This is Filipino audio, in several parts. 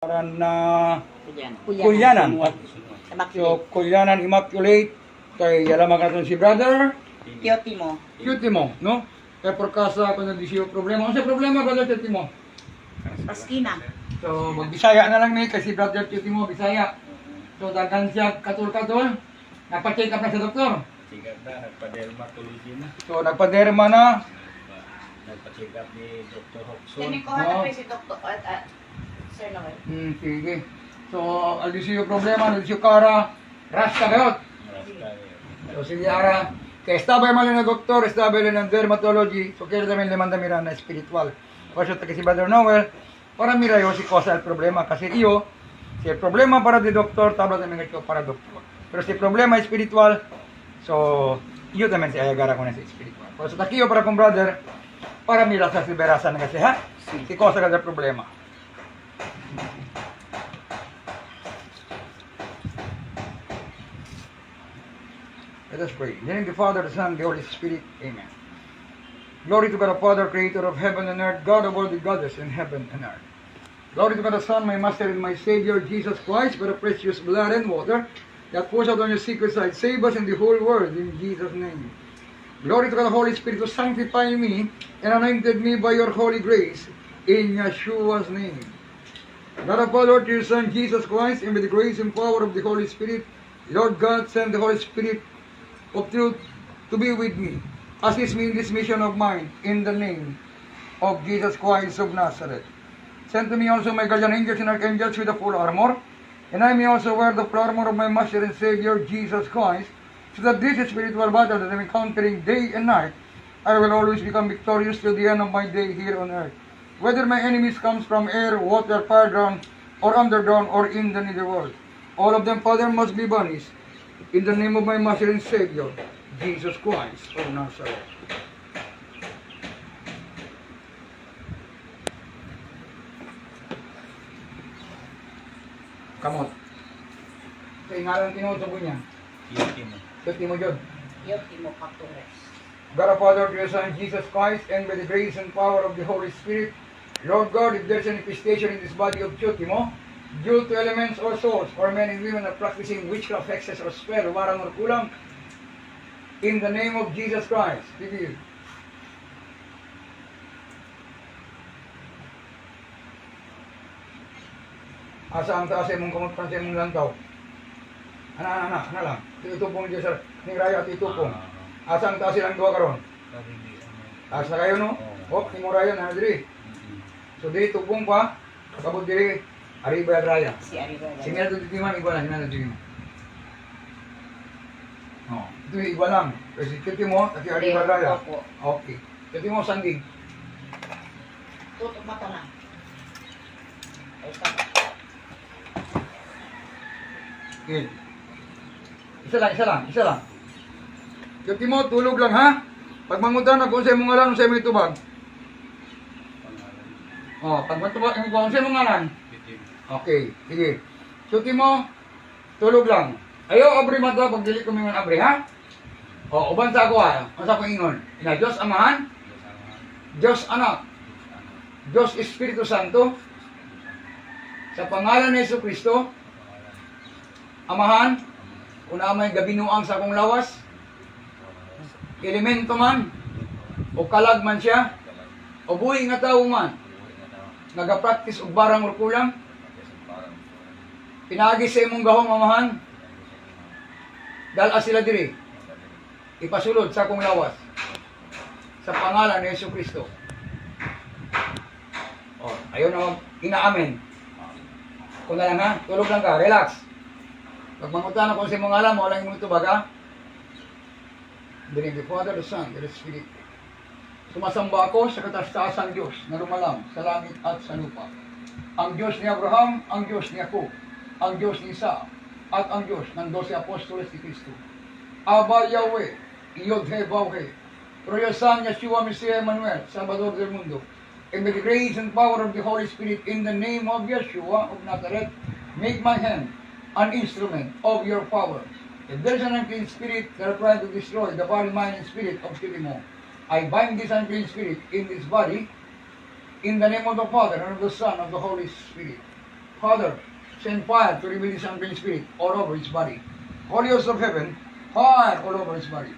na Kulyanan. Kulyanan. Immaculate. So, Kulyanan Immaculate. Kay yalaman ka natin si brother. Teotimo. Cutimo, no? Kaya porkasa kung nagdisiyo problema. Ano sa problema, brother Cutimo? Paskina. So, magbisaya na lang ni kasi brother Cutimo, bisaya. So, dagan siya katul-katul. Napacheck up na sa doktor. Check-up na, nagpa-dermatology na. So, nagpaderma na. Nagpa-check up ni Dr. Hobson. Tinikuha na pa si Dr. Sir Noel. Sige. So, nagdisiyo problema, nagdisiyo kara. Rasta kayot. So, sige ara. Kaya estabay man lang na doktor, estabay lang ng dermatology. So, kaya namin limang damiran na spiritual. Kasi si Brother Noel, para mirayo si kosa el problema. Kasi iyo, si problema para di doktor, tabla namin ito para doktor. Pero si problema espiritual, so, iyo naman si ayagara ko na si spiritual. Pero sa takiyo para kong brother, para mira sa liberasan na kasi ha? Si kosa ka problema. Let us pray. In the name of the Father, the Son, and the Holy Spirit. Amen. Glory to God the Father, creator of heaven and earth, God of all the goddess in heaven and earth. Glory to God the Son, my Master and my Savior, Jesus Christ, by the precious blood and water that pours out on your secret side. Save us in the whole world, in Jesus' name. Glory to God the Holy Spirit, who sanctified me and anointed me by your holy grace, in Yeshua's name. God of our Lord, your Son, Jesus Christ, and with the grace and power of the Holy Spirit, Lord God, send the Holy Spirit of truth to be with me. Assist me in this mission of mine, in the name of Jesus Christ of Nazareth. Send to me also my guardian angels and archangels with the full armor, and I may also wear the full armor of my Master and Savior, Jesus Christ, so that this spiritual battle that I'm encountering day and night, I will always become victorious till the end of my day here on earth. Whether my enemies comes from air, water, fire, ground, or underground, or in the netherworld, all of them, Father, must be banished. In the name of my Master and Savior, Jesus Christ of Nazareth. Kamot. Sa ingalan tinutubo niya. Teotimo. Tuti mo Jod. Teotimo Captores. God our Father, your Son, Jesus Christ, and by the grace and power of the Holy Spirit, Lord God, if there's any infestation in this body of Teotimo, due to elements or souls, or men and women are practicing witchcraft, hexes, or spell, warang or kulang, in the name of Jesus Christ, be healed. Asa ang taas mong kamutpan sa imong lantaw? Ana lang. Itupong Diyos sa ning raya at itupong. Asa ang taas silang duwa karon? Taas na kayo no? Oh, ning raya na diri. So diri tupong pa, kabot diri Arriba at raya. Si Arriba. Si Mira Tutiman, igual lang. Hinala Tutiman. Oh, ito yung igual lang. Pero si Tuti mo, at yung Arriba at raya. Opo. Okay. Tuti mo, sanding. Tutok mata na. Okay. Isa lang. Tuti mo, tulog lang ha. Pag mangutan na kung sa'yo mong alam, sa'yo mo itubag. Oh, pag matubag, kung sa'yo mong alam. Okay, sige. Suti mo, tulog lang. Ayaw abri mata pag dili ko mingon abri, ha? O, uban sa ako ha. Ang sa ko ingon. Ina, Diyos Amahan, Diyos Anak, Diyos Espiritu Santo, sa pangalan ni Jesucristo, Amahan, kung may gabinuang sa akong lawas, elemento man, o kalag man siya, o buhay nga tao man, nagapractice og barang or kulang, pinagi sa imong gahong Amahan, dala sila diri, ipasulod sa akong lawas, sa pangalan ni Jesucristo. Oh, ayaw na inaamin. Kung na lang ha, tulog lang ka, relax. Pag mangutan ako sa imong alam, wala imong itubag ha. In the name of the Father, the Son, and the Spirit. Sumasamba ako sa kataas-taasang Diyos na lumalang sa langit at sa lupa. Ang Diyos ni Abraham, ang Diyos ni Jacob, ang Diyos ni Isa, at ang Diyos ng 12 Apostoles ni Cristo. Aba Yahweh, Yod-He Vavhe, through your Son, Yeshua Messiah Emmanuel, Salvador del Mundo, and with the grace and power of the Holy Spirit, in the name of Yeshua of Nazareth, make my hand an instrument of your power. If there is an unclean spirit that are trying to destroy the body, mind, and spirit of Tilimo, I bind this unclean spirit in this body, in the name of the Father, and of the Son, and of the Holy Spirit. Father, send fire to remove this unclean spirit all over his body. Holy Ghost of heaven, fire all over his body.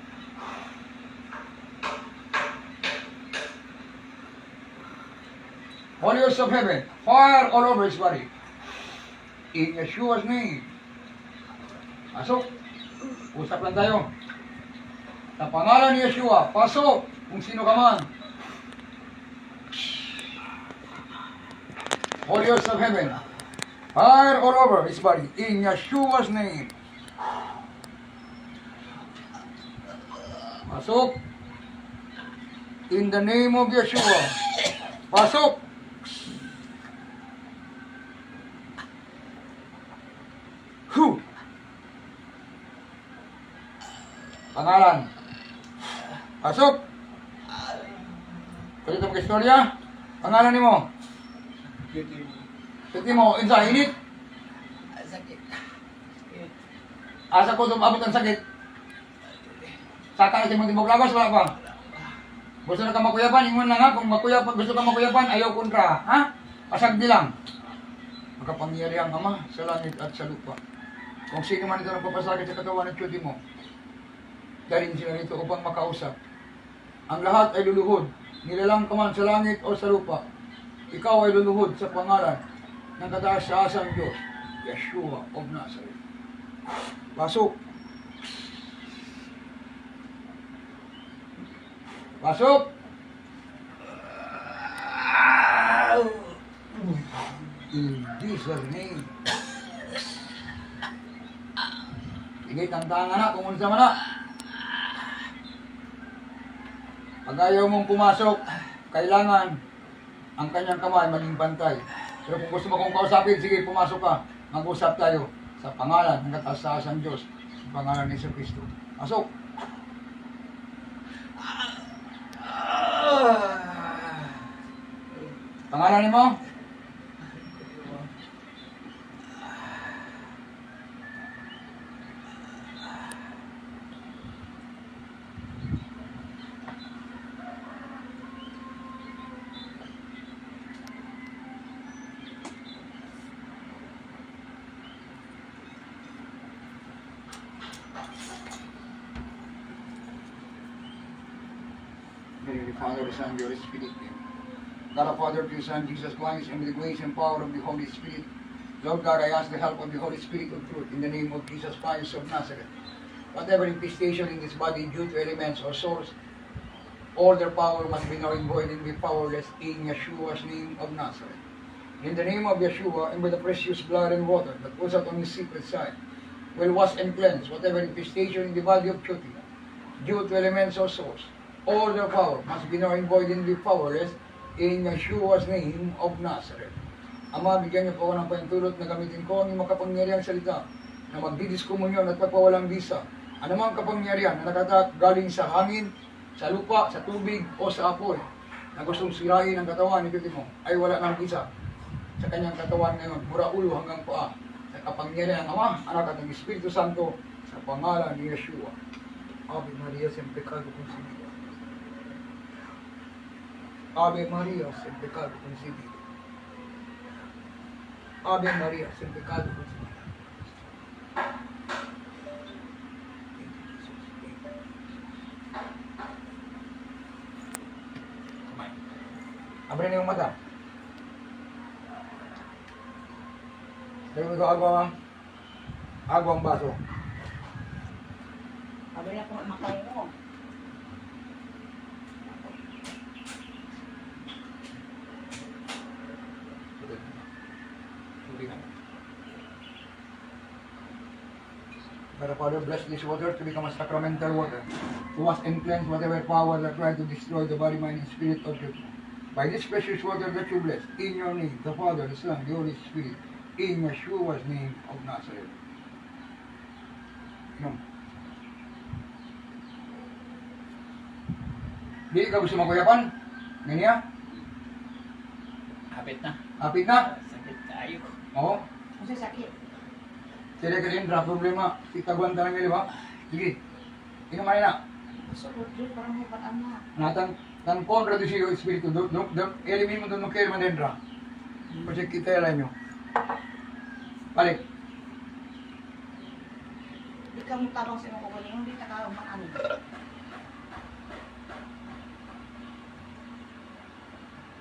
Holy Ghost of heaven, fire all over his body. In Yeshua's name. Pasok. Usap lang tayo. Sa pangalan ni Yeshua, pasok kung sino ka man. Holy Ghost of heaven, fire all over his body. In Yeshua's name. Pasok. In the name of Yeshua. Pasok. Hu. Pangalan. Pasok. Pwede ito mag-istorya. Pangalan ni mo. Pwede mo, insa, init. Sakit. Asa ko tumabot ang sakit. Saka na si mong timbog lagos, wala pa. Gusto na ka makuyapan, ingon lang ha. Kung gusto ka makuyapan, ayaw kontra. Ha? Pasagdi lang. Makapangyarihan Ama sa langit at sa lupa. Kung sino man ito nagpapasakit sa katawan ng tiyuti mo, darin sila rito upang makausap. Ang lahat ay luluhod, nilalang ka man sa langit o sa lupa. Ikaw ay luluhod sa pangalan ng kataas-taasang Diyos, Yeshua of Nazareth. Pasok! Pasok! In Jesus' name. Sige, tantangan na kung unsa man na. Pag ayaw mong pumasok, kailangan ang kanyang kamay maging pantay. Pero kung gusto mo kong kausapin, sige, pumasok ka. Mag-usap tayo sa pangalan ng kataas-taasang Diyos, sa pangalan ni Kristo. Pasok! Pangalan mo? In the Father, the Son, the Holy Spirit. God the Father, to the Son, Jesus Christ, and with the grace and power of the Holy Spirit. Lord God, I ask the help of the Holy Spirit of truth in the name of Jesus Christ of Nazareth. Whatever infestation in this body due to elements or source, all their power must be null and void and be powerless in Yeshua's name of Nazareth. In the name of Yeshua, and by the precious blood and water that goes out on his secret side, will wash and cleanse whatever infestation in the body of Chuti, due to elements or source. All their power must be null and void and be powerless in Yeshua's name of Nazareth. Ama, bigyan niyo po ako ng pahintulot na gamitin ko ang iyong makapangyarihang salita na magdidiskumunyon at pagpawalang bisa. Anumang kapangyarihan na galing sa hangin, sa lupa, sa tubig o sa apoy na gustong sirain ang katawan ni Timo ay wala nang bisa sa kanyang katawan ngayon, mula ulo hanggang paa. Sa kapangyarihan ng Ama, Anak at ng Espiritu Santo sa pangalan ni Yeshua. Ave Maria, sin pecado concebido. Ave Maria, sin pecado concebido. Ave Maria, sin pecado concebido. Abre na yung mata. Dali mo ito agwa, agwang baso. Sabi na kung makay mo. But the Father, bless this water to become a sacramental water, to wash and cleanse whatever power that try to destroy the body, mind, and spirit of truth. By this precious water that you bless, in your name, the Father, the Son, the Holy Spirit, in Yeshua's name of Nazareth. Inom. Di ka gusto makuyapan? Ganyan? Hapit na. Hapit na? Sakit tayo. Oo. Kasi sakit. Sila ka rin, problema. Itaguan ka lang, di ba? Sige. Inom na. Sulod yun, parang may pataan na. Tan kontra di siyo espiritu. Elimin mo doon, no kaya man dendra. Kasi kita lang nyo. Balik. Di ka mo tabang sinukukunin, hindi ka ka maano.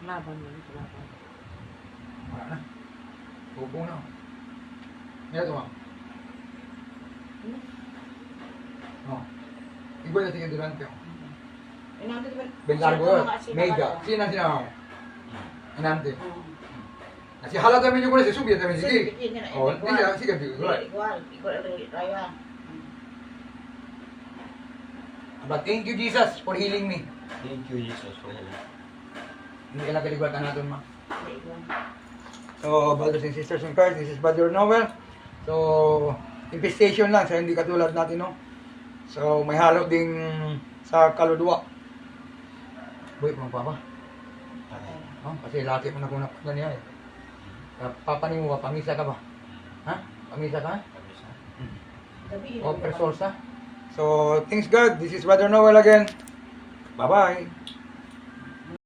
Laban mo, laban. Wala na. Tubo na. Ito ma'am. Oh. Iba na sige durante. Inante di ba? Benlargo yun. Mega. Sino ang sinama? Inante. Kasi halata namin yung kulit, subiya namin sige. Oh, hindi siya, sige, sige. Igual, raya. But thank you Jesus for healing me. Thank you, Jesus, for help. Hindi ka nakaligwatan natin ma. Igual. So, brothers and sisters in Christ, this is Brother Noel. So, infestation lang, so hindi katulad natin, no? So, may halo ding sa kaluluwa. Buhay pa papa. Oh, kasi laki mo na kung nakunan niya eh. Papanin mo ba? Pamisa ka ba? Ha? Pamisa ka? Gabi, O, persolsa? So, thanks God. This is Brother Noel again. Bye-bye.